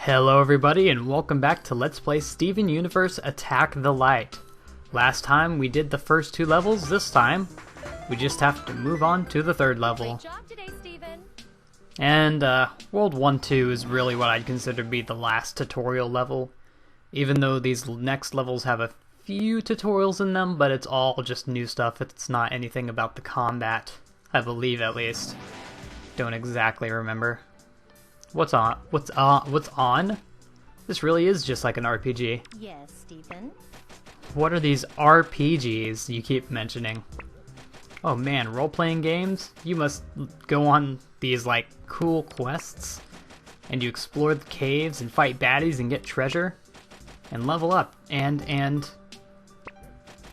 Hello everybody and welcome back to Let's Play Steven Universe Attack the Light. Last time we did the first two levels, this time we just have to move on to the third level. Great job today, Steven. And World 1-2 is really what I'd consider to be the last tutorial level. Even though these next levels have a few tutorials in them, but it's all just new stuff. It's not anything about the combat, I believe at least. Don't exactly remember. What's on? What's on? This really is just like an RPG. Yes, Steven. What are these RPGs you keep mentioning? Oh man, role-playing games? You must go on these like cool quests and you explore the caves and fight baddies and get treasure and level up and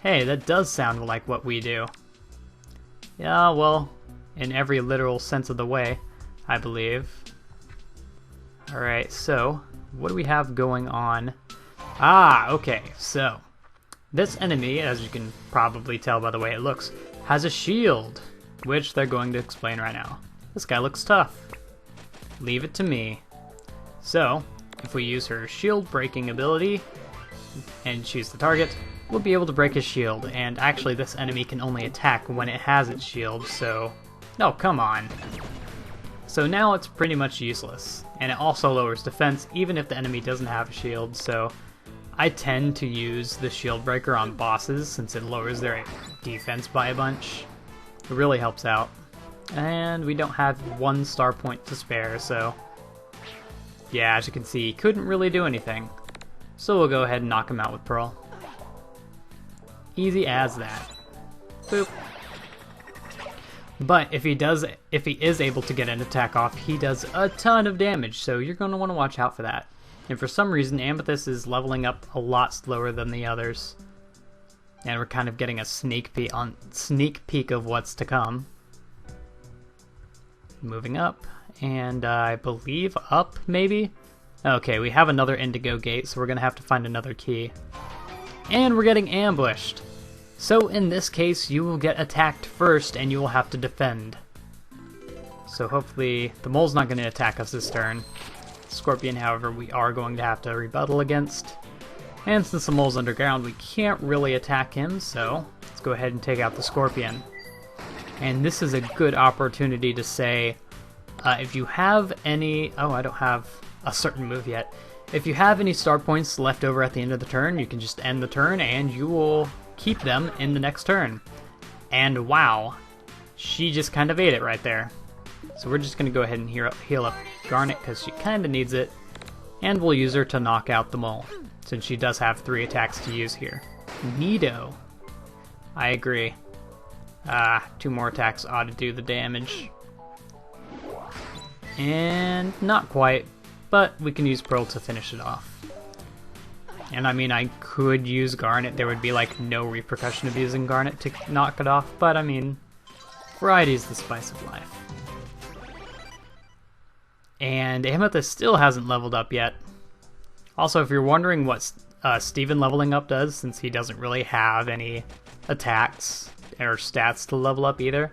hey, that does sound like what we do. Yeah, well, in every literal sense of the way, I believe. Alright, so, what do we have going on? Ah, okay, so, this enemy, as you can probably tell by the way it looks, has a shield, which they're going to explain right now. This guy looks tough. Leave it to me. So, if we use her shield breaking ability and choose the target, we'll be able to break his shield, and actually this enemy can only attack when it has its shield, so... Oh, come on. So now it's pretty much useless, and it also lowers defense even if the enemy doesn't have a shield, so I tend to use the shield breaker on bosses since it lowers their defense by a bunch. It really helps out. And we don't have 1 star point to spare, so yeah, as you can see, couldn't really do anything. So we'll go ahead and knock him out with Pearl. Easy as that. Boop. But if he is able to get an attack off, he does a ton of damage, so you're going to want to watch out for that. And for some reason, Amethyst is leveling up a lot slower than the others. And we're kind of getting a sneak peek of what's to come. Moving up, and I believe up, maybe? Okay, we have another Indigo gate, so we're going to have to find another key. And we're getting ambushed! So in this case, you will get attacked first and you will have to defend. So hopefully, the mole's not going to attack us this turn. Scorpion, however, we are going to have to rebuttal against. And since the mole's underground, we can't really attack him, so let's go ahead and take out the Scorpion. And this is a good opportunity to say, if you have any... Oh, I don't have a certain move yet. If you have any star points left over at the end of the turn, you can just end the turn and you will keep them in the next turn. And wow, she just kind of ate it right there. So we're just going to go ahead and heal up Garnet because she kind of needs it. And we'll use her to knock out the mole, since she does have 3 attacks to use here. Neato. I agree. 2 more attacks ought to do the damage. And not quite, but we can use Pearl to finish it off. And I mean, I could use Garnet. There would be like no repercussion of using Garnet to knock it off, but I mean, variety is the spice of life. And Amethyst still hasn't leveled up yet. Also, if you're wondering what Steven leveling up does, since he doesn't really have any attacks or stats to level up either,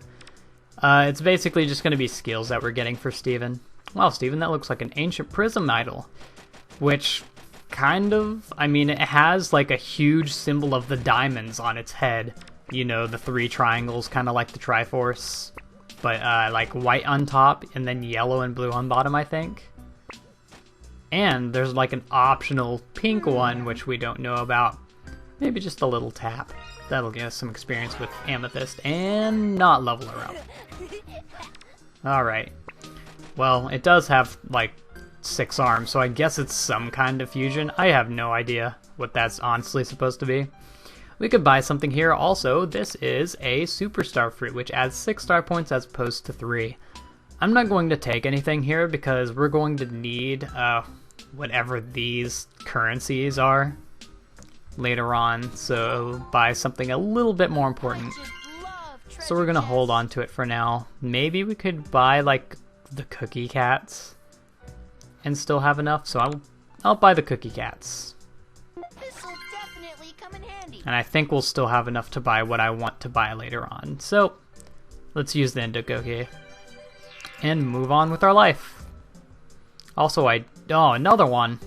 it's basically just going to be skills that we're getting for Steven. Wow, Steven, that looks like an ancient prism idol, which... kind of. I mean, it has like a huge symbol of the diamonds on its head. You know, the 3 triangles, kind of like the Triforce. But like white on top and then yellow and blue on bottom, I think. And there's like an optional pink one, which we don't know about. Maybe just a little tap. That'll get us some experience with Amethyst and not level her up. Alright. Well, it does have like 6 arms, so I guess it's some kind of fusion. I have no idea what that's honestly supposed to be. We could buy something here also. This is a superstar fruit, which adds 6 star points as opposed to 3. I'm not going to take anything here because we're going to need whatever these currencies are later on, so buy something a little bit more important. So we're gonna hold on to it for now. Maybe we could buy like the cookie cats and still have enough, so I'll buy the cookie cats. This'll definitely come in handy. And I think we'll still have enough to buy what I want to buy later on. So let's use the Indigo key and move on with our life. Also, oh, another one.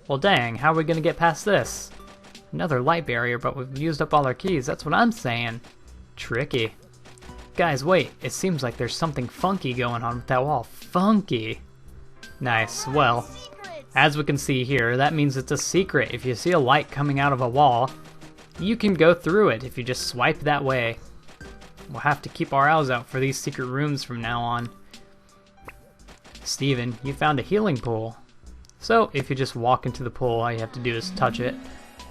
Well, dang, how are we gonna get past this? Another light barrier, but we've used up all our keys. That's what I'm saying. Tricky. Guys, wait. It seems like there's something funky going on with that wall. Funky. Nice. Well, as we can see here, that means it's a secret. If you see a light coming out of a wall, you can go through it if you just swipe that way. We'll have to keep our eyes out for these secret rooms from now on. Steven, you found a healing pool. So, if you just walk into the pool, all you have to do is touch it,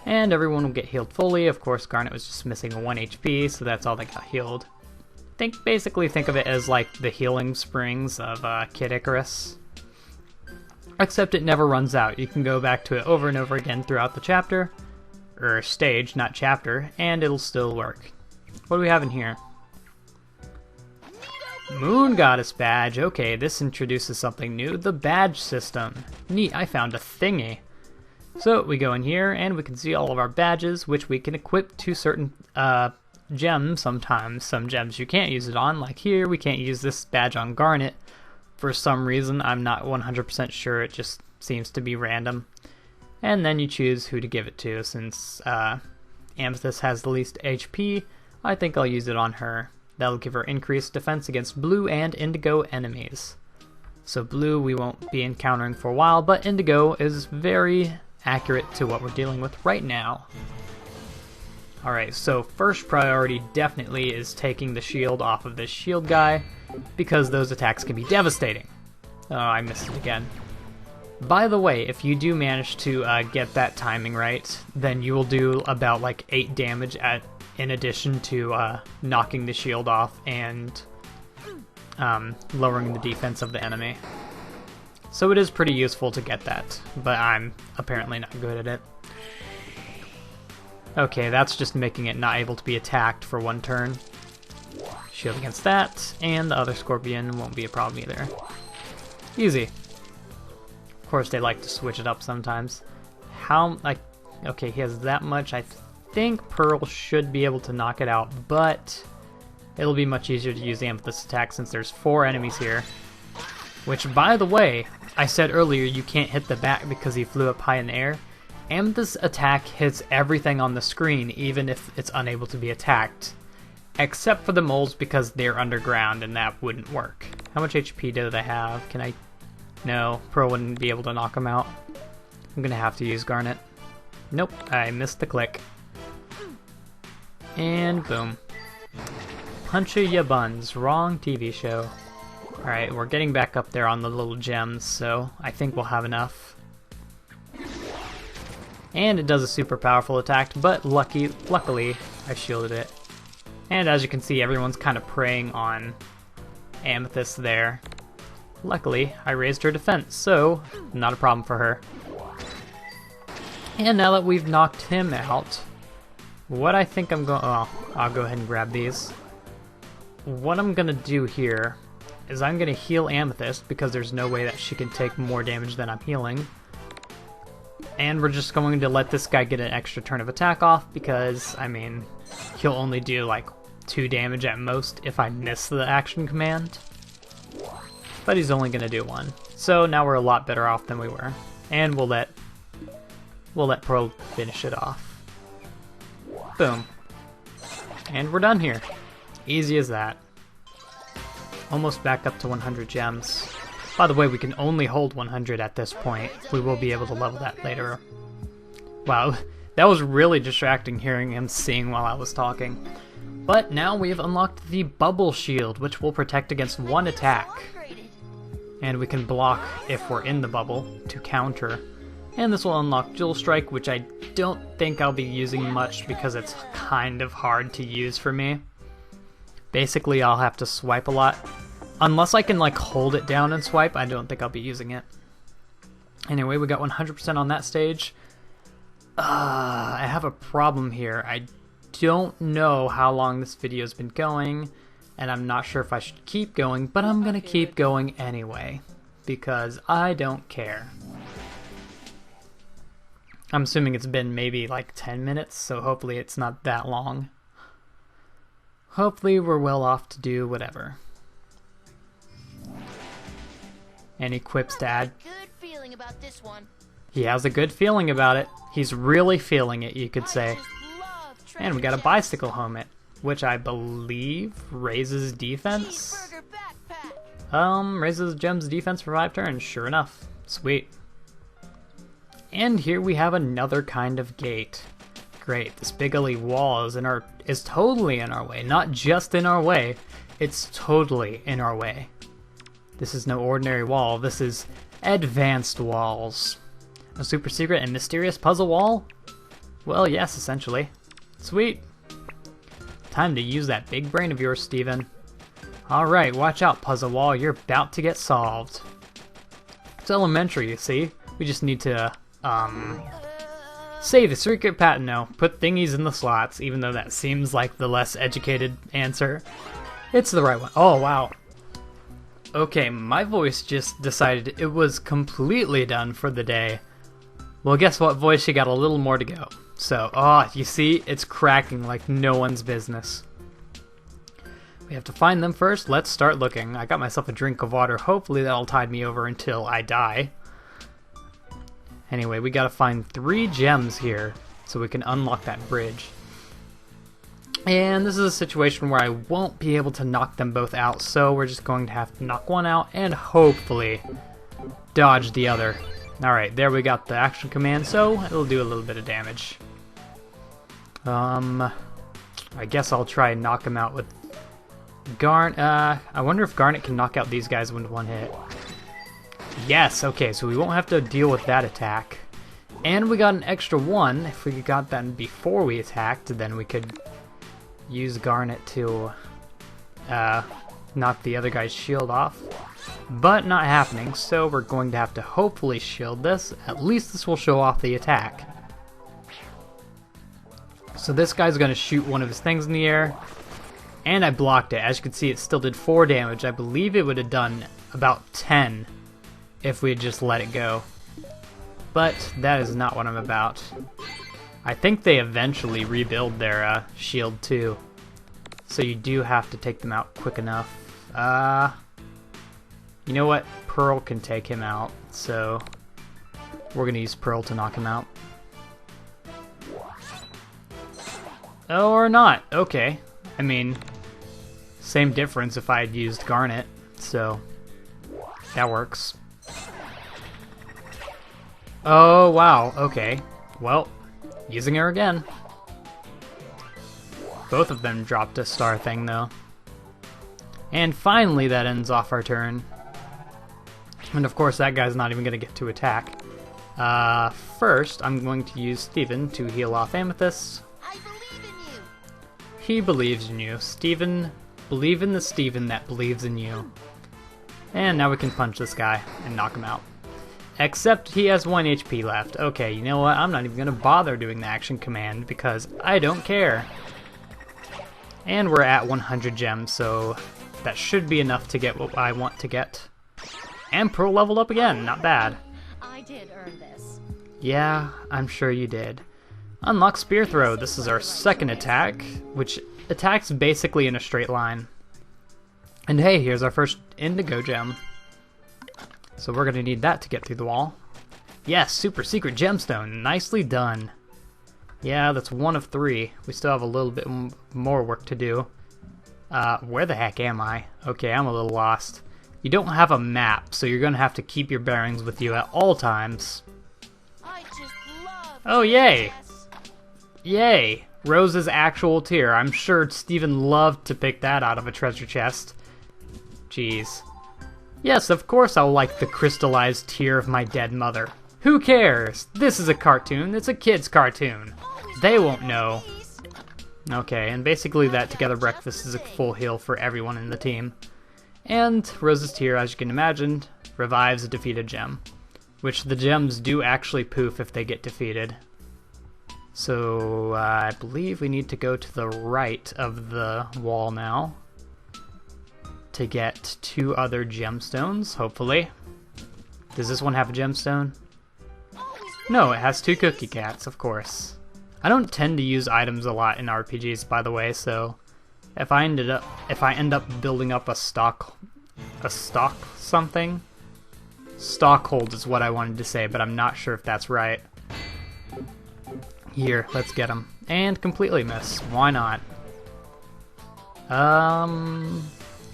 and everyone will get healed fully. Of course, Garnet was just missing 1 HP, so that's all that got healed. Basically think of it as like the healing springs of Kid Icarus. Except it never runs out. You can go back to it over and over again throughout the chapter, or stage, not chapter, and it'll still work. What do we have in here? Moon Goddess badge. Okay, this introduces something new. The badge system. Neat, I found a thingy. So we go in here and we can see all of our badges, which we can equip to certain gems sometimes. Some gems you can't use it on, like here we can't use this badge on Garnet. For some reason, I'm not 100% sure, it just seems to be random. And then you choose who to give it to. Since Amethyst has the least HP, I think I'll use it on her. That'll give her increased defense against blue and indigo enemies. So blue we won't be encountering for a while, but indigo is very accurate to what we're dealing with right now. Alright, so first priority definitely is taking the shield off of this shield guy, because those attacks can be devastating. Oh, I missed it again. By the way, if you do manage to get that timing right, then you will do about like 8 damage in addition to knocking the shield off and lowering the defense of the enemy. So it is pretty useful to get that, but I'm apparently not good at it. Okay, that's just making it not able to be attacked for 1 turn. Shield against that, and the other scorpion won't be a problem either. Easy. Of course, they like to switch it up sometimes. Okay, he has that much. I think Pearl should be able to knock it out, but it'll be much easier to use the Amethyst attack since there's 4 enemies here. Which, by the way, I said earlier you can't hit the back because he flew up high in the air. Amethyst's attack hits everything on the screen, even if it's unable to be attacked. Except for the moles because they're underground and that wouldn't work. How much HP do they have? No, Pearl wouldn't be able to knock them out. I'm gonna have to use Garnet. Nope, I missed the click. And boom. Punch ya buns, wrong TV show. Alright, we're getting back up there on the little gems, so I think we'll have enough. And it does a super powerful attack, but luckily I shielded it. And as you can see, everyone's kind of preying on Amethyst there. Luckily, I raised her defense, so not a problem for her. And now that we've knocked him out, what I think I'm going... Oh, I'll go ahead and grab these. What I'm going to do here is I'm going to heal Amethyst because there's no way that she can take more damage than I'm healing. And we're just going to let this guy get an extra turn of attack off because, I mean, he'll only do like 2 damage at most if I miss the action command. But he's only going to do 1. So now we're a lot better off than we were. And we'll let Pearl finish it off. Boom. And we're done here. Easy as that. Almost back up to 100 gems. By the way, we can only hold 100 at this point. We will be able to level that later. Wow, that was really distracting hearing him sing while I was talking. But now we have unlocked the Bubble Shield, which will protect against 1 attack. And we can block if we're in the bubble to counter. And this will unlock Jewel Strike, which I don't think I'll be using much because it's kind of hard to use for me. Basically, I'll have to swipe a lot. Unless I can like hold it down and swipe, I don't think I'll be using it. Anyway, we got 100% on that stage. I have a problem here. I don't know how long this video's been going, and I'm not sure if I should keep going, but I'm gonna keep going anyway, because I don't care. I'm assuming it's been maybe like 10 minutes, so hopefully it's not that long. Hopefully we're well off to do whatever. and equips to add. Good feeling about this one. He has a good feeling about it. He's really feeling it, you could say. I just love treasure And we got a chests. bicycle helmet, which I believe raises defense. Cheeseburger backpack. Raises Gem's defense for 5 turns. Sure enough. Sweet. And here we have another kind of gate. Great. This big ugly wall is totally in our way. Not just in our way. It's totally in our way. This is no ordinary wall. This is advanced walls. A super secret and mysterious puzzle wall? Well, yes, essentially. Sweet. Time to use that big brain of yours, Steven. Alright, watch out, puzzle wall. You're about to get solved. It's elementary, you see. We just need to, say the secret pattern. No, put thingies in the slots, even though that seems like the less educated answer. It's the right one. Oh, wow. Okay, my voice just decided it was completely done for the day. Well, guess what, voice? You got a little more to go. So, you see, it's cracking like no one's business. We have to find them first. Let's start looking. I got myself a drink of water. Hopefully that'll tide me over until I die. Anyway, we gotta find 3 gems here so we can unlock that bridge. And this is a situation where I won't be able to knock them both out, so we're just going to have to knock one out and hopefully dodge the other. Alright, there we got the action command, so it'll do a little bit of damage. I guess I'll try and knock him out with Garnet. I wonder if Garnet can knock out these guys with 1 hit. Yes, okay, so we won't have to deal with that attack. And we got an extra 1. If we got that before we attacked, then we could use Garnet to knock the other guy's shield off. But not happening, so we're going to have to hopefully shield this. At least this will show off the attack. So this guy's going to shoot one of his things in the air. And I blocked it. As you can see, it still did 4 damage. I believe it would have done about 10 if we had just let it go. But that is not what I'm about. I think they eventually rebuild their shield too. So you do have to take them out quick enough. You know what? Pearl can take him out, so we're gonna use Pearl to knock him out. Oh, or not. Okay. I mean, same difference if I had used Garnet, so that works. Oh, wow. Okay. Well, using her again. Both of them dropped a star thing, though. And finally, that ends off our turn. And of course, that guy's not even going to get to attack. First, I'm going to use Steven to heal off Amethyst. I believe in you. He believes in you. Steven, believe in the Steven that believes in you. And now we can punch this guy and knock him out. Except he has 1 HP left. Okay, you know what? I'm not even going to bother doing the action command because I don't care. And we're at 100 gems, so that should be enough to get what I want to get. And Pearl leveled up again, not bad. I did earn this. Yeah, I'm sure you did. Unlock Spear Throw. This is our second attack, which attacks basically in a straight line. And hey, here's our first Indigo gem. So we're going to need that to get through the wall. Yes, super secret gemstone. Nicely done. Yeah, that's 1 of 3. We still have a little bit more work to do. Where the heck am I? Okay, I'm a little lost. You don't have a map, so you're going to have to keep your bearings with you at all times. I just love Oh, yay! chests. Yay! Rose's actual tear. I'm sure Steven loved to pick that out of a treasure chest. Jeez. Yes, of course I'll like the crystallized tear of my dead mother. Who cares? This is a cartoon. It's a kid's cartoon. They won't know. Please. Okay, and basically that Together Breakfast is a full heal for everyone in the team. And Rose's Tear, as you can imagine, revives a defeated gem. Which the gems do actually poof if they get defeated. So I believe we need to go to the right of the wall now to get 2 other gemstones, hopefully. Does this one have a gemstone? No, it has 2 cookie cats, of course. I don't tend to use items a lot in RPGs, by the way, so if I end up building up a stock something, Stockhold is what I wanted to say, but I'm not sure if that's right. Here, let's get him. And completely miss. Why not?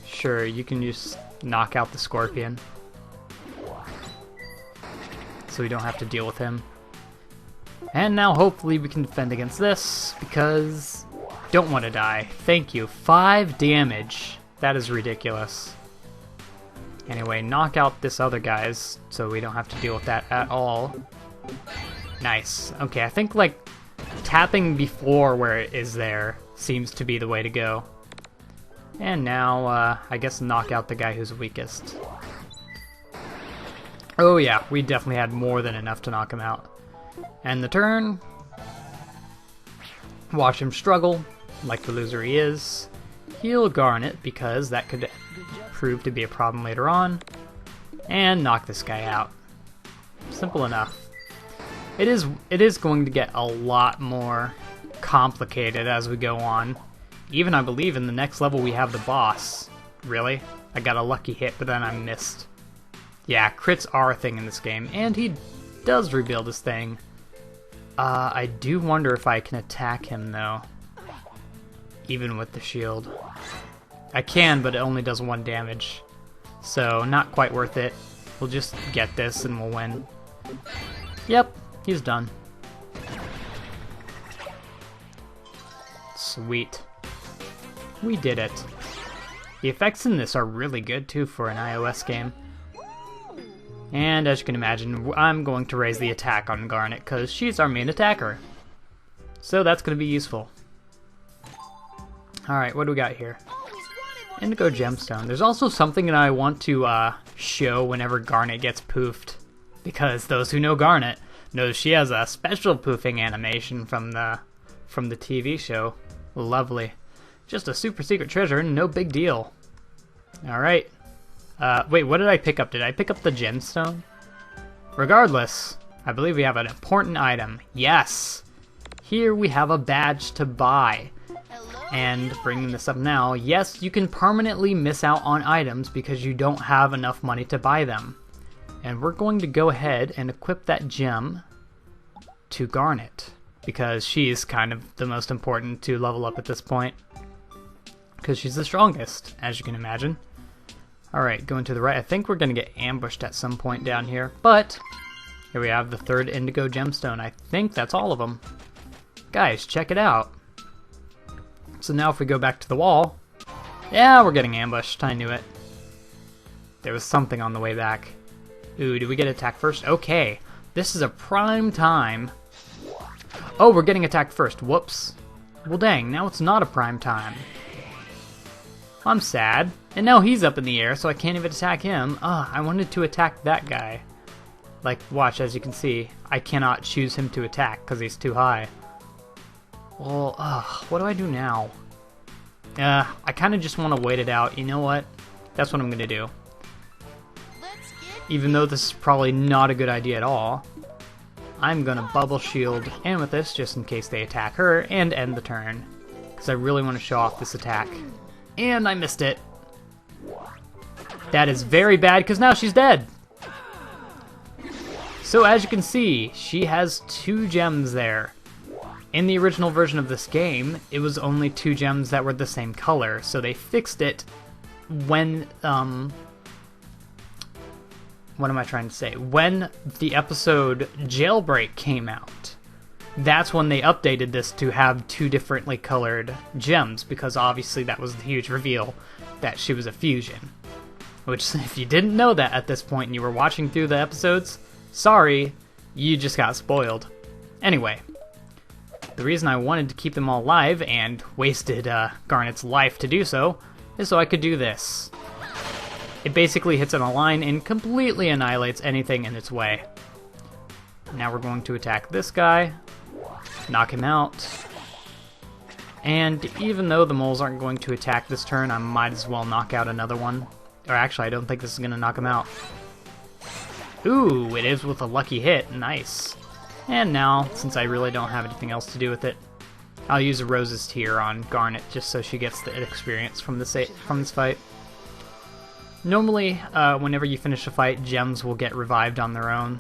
Sure, you can just knock out the Scorpion. So we don't have to deal with him. And now hopefully we can defend against this, because don't want to die. Thank you. 5 damage. That is ridiculous. Anyway, knock out this other guy's, so we don't have to deal with that at all. Nice. Okay, I think like tapping before where it is there seems to be the way to go. And now, I guess knock out the guy who's weakest. Oh yeah, we definitely had more than enough to knock him out. And the turn. Watch him struggle, like the loser he is. Heal Garnet, because that could prove to be a problem later on. And knock this guy out. Simple enough. It is going to get a lot more complicated as we go on. Even I believe in the next level we have the boss. Really? I got a lucky hit, but then I missed. Yeah, crits are a thing in this game, and he does rebuild his thing. I do wonder if I can attack him, though. Even with the shield. I can, but it only does 1 damage. So, not quite worth it. We'll just get this and we'll win. Yep, he's done. Sweet. We did it. The effects in this are really good, too, for an iOS game. And as you can imagine, I'm going to raise the attack on Garnet, because she's our main attacker. So that's going to be useful. Alright, what do we got here? Indigo Gemstone. There's also something that I want to show whenever Garnet gets poofed. Because those who know Garnet know she has a special poofing animation from the TV show. Lovely. Just a super secret treasure, no big deal. Alright. Wait, what did I pick up? Did I pick up the gemstone? Regardless, I believe we have an important item. Yes! Here we have a badge to buy. And bringing this up now, yes, you can permanently miss out on items because you don't have enough money to buy them. And we're going to go ahead and equip that gem to Garnet, because she's kind of the most important to level up at this point. Because she's the strongest, as you can imagine. Alright, going to the right. I think we're going to get ambushed at some point down here. But, here we have the 3rd Indigo Gemstone. I think that's all of them. Guys, check it out. So now if we go back to the wall... Yeah, we're getting ambushed. I knew it. There was something on the way back. Ooh, did we get attacked first? Okay. This is a prime time. Oh, we're getting attacked first. Whoops. Well, dang. Now it's not a prime time. I'm sad. And now he's up in the air, so I can't even attack him. I wanted to attack that guy. Like, watch, as you can see, I cannot choose him to attack because he's too high. Well, what do I do now? I kind of just want to wait it out. You know what? That's what I'm going to do. Even though this is probably not a good idea at all, I'm going to bubble shield in with this just in case they attack her and end the turn. Because I really want to show off this attack. And I missed it. That is very bad because now she's dead. So as you can see, she has 2 gems there. In the original version of this game, it was only 2 gems that were the same color, so they fixed it when, what am I trying to say? When the episode Jailbreak came out, that's when they updated this to have 2 differently colored gems, because obviously that was the huge reveal that she was a fusion. Which, if you didn't know that at this point and you were watching through the episodes, sorry, you just got spoiled. Anyway, the reason I wanted to keep them all alive and wasted Garnet's life to do so is so I could do this. It basically hits on a line and completely annihilates anything in its way. Now we're going to attack this guy, knock him out, and even though the moles aren't going to attack this turn, I might as well knock out another one. Or actually, I don't think this is going to knock him out. Ooh, it is with a lucky hit. Nice. And now, since I really don't have anything else to do with it, I'll use a Rose's Tear on Garnet just so she gets the experience from this fight. Normally, whenever you finish a fight, gems will get revived on their own.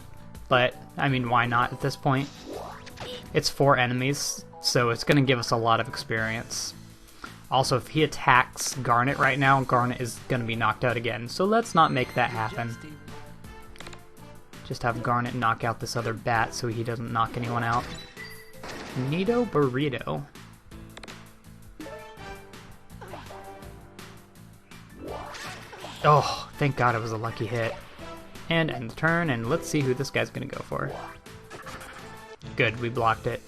But, I mean, why not at this point? It's 4 enemies, so it's going to give us a lot of experience. Also, if he attacks Garnet right now, Garnet is going to be knocked out again. So let's not make that happen. Just have Garnet knock out this other bat so he doesn't knock anyone out. Neato Burrito. Oh, thank God it was a lucky hit. And end the turn, and let's see who this guy's going to go for. Good, we blocked it.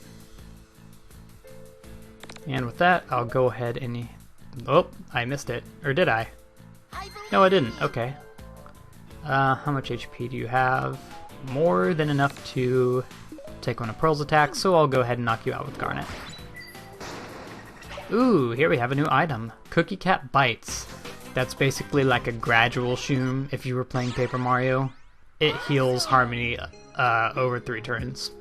And with that, I'll go ahead and... Oh, I missed it. Or did I? No, I didn't. Okay. How much HP do you have? More than enough to take one of Pearl's attacks, so I'll go ahead and knock you out with Garnet. Ooh, here we have a new item. Cookie Cat Bites. That's basically like a gradual Shoom if you were playing Paper Mario. It heals Harmony over 3 turns.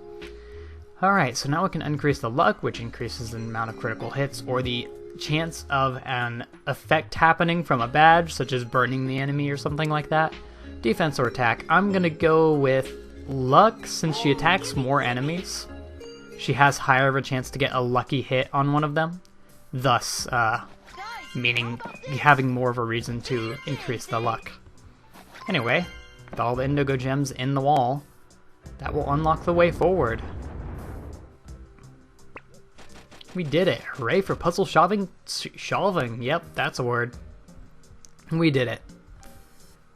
Alright, so now we can increase the luck, which increases the amount of critical hits, or the chance of an effect happening from a badge, such as burning the enemy or something like that. Defense or attack. I'm gonna go with luck, since she attacks more enemies. She has higher of a chance to get a lucky hit on one of them, thus meaning having more of a reason to increase the luck. Anyway, with all the Indigo gems in the wall, that will unlock the way forward. We did it! Hooray for puzzle solving! Yep, that's a word. We did it.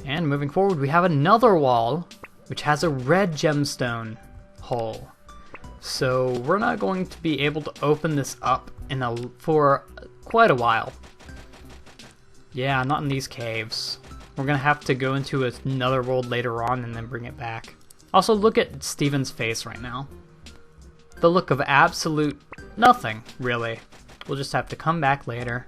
And moving forward, we have another wall, which has a red gemstone hole. So we're not going to be able to open this up for quite a while. Yeah, not in these caves. We're gonna have to go into another world later on and then bring it back. Also, look at Steven's face right now. The look of absolute nothing, really. We'll just have to come back later.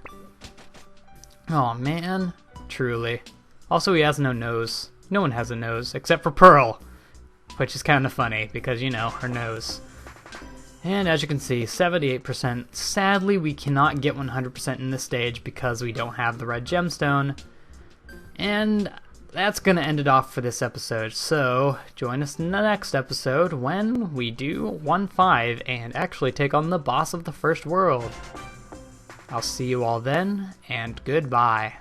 Oh man, truly. Also, he has no nose. No one has a nose, except for Pearl. Which is kind of funny, because, you know, her nose. And as you can see, 78%. Sadly, we cannot get 100% in this stage because we don't have the red gemstone. And that's going to end it off for this episode. So, join us in the next episode when we do 1-5 and actually take on the boss of the first world. I'll see you all then, and goodbye.